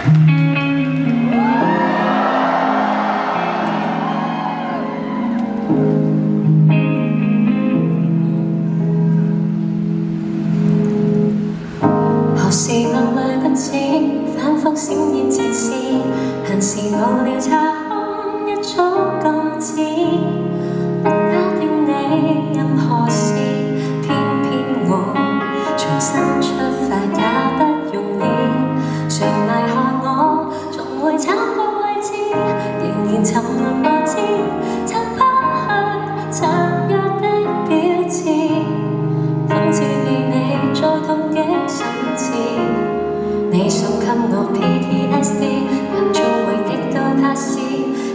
何時能來不知，反覆閃現前事，閒時無聊查看一組禁止，不打聽你任何事，偏偏我重新出發也不容易，誰埋下我，總會慘過位置，仍然沉淪無知，撐不去殘弱的標誌，仿似被你再痛擊心智。你送給我 PTSD， 眼中會激到拍攝，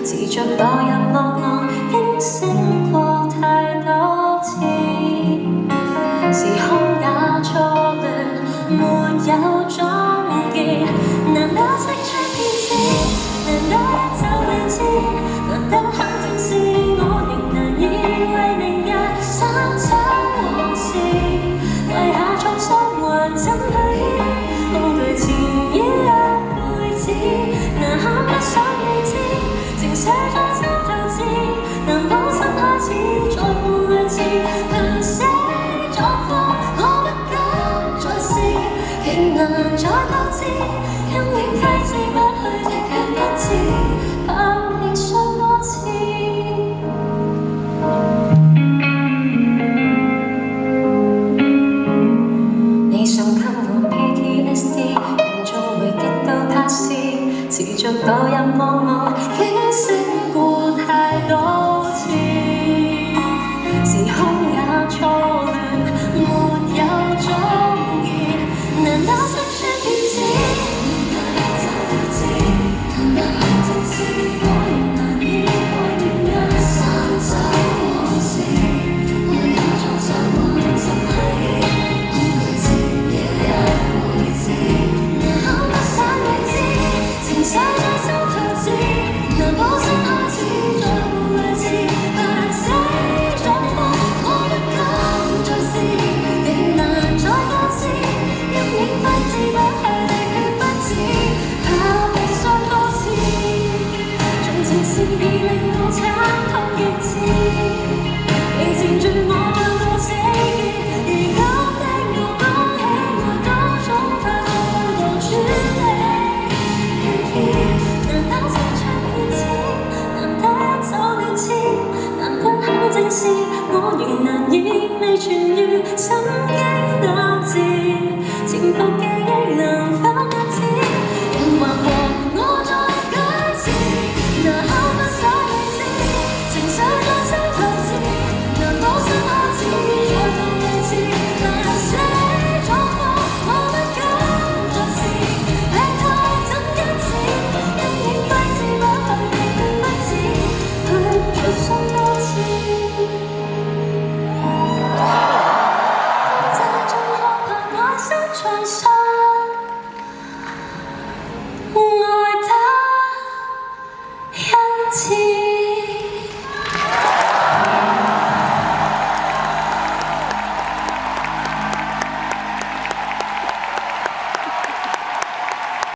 持續墮入惡夢，驚醒過太多次。時空也錯亂，沒有終結，難得釋出片子，難得一走了之，難得肯正視，我仍難以為明日散走往事，遺下創傷還怎去醫？恐懼纏繞一輩子，難堪不想你知，情緒在心頭治，難保心開始再沒類似，怕死狀況我不敢再試，亦難再多知，陰影揮之不去的卻不知，怕你傷多次。你送給我 PTSD， 眼中會激到拍攝，持續墮入惡夢，驚醒過太多次。時空也錯亂，沒有終結，難得釋出片子，難得一走了之，難得肯正視，我仍難以為明日散走往事，遺下創傷還怎去醫？恐懼纏繞一輩子，難堪不想你知，情緒在心頭治，難保心開始再沒類似，怕死狀況我不敢再試，亦難再多知，陰影揮之不去的卻不知，怕被傷多次。從前事已令我慘痛極致，你纏住我像到死結，如今的我講起來多種態度轉離，難得釋出片子，難得一走了之，難得肯正視，我仍難以未痊癒，心驚膽戰，潛伏記憶能否壓止，人還和我再舉止，難堪不想你知，情緒在心頭治，難保心開始再沒類似，怕死狀況我不敢再試，劈開怎堅持，陰影揮之不去的卻不知，去出傷多次。這種可怕愛心創傷，愛他一次。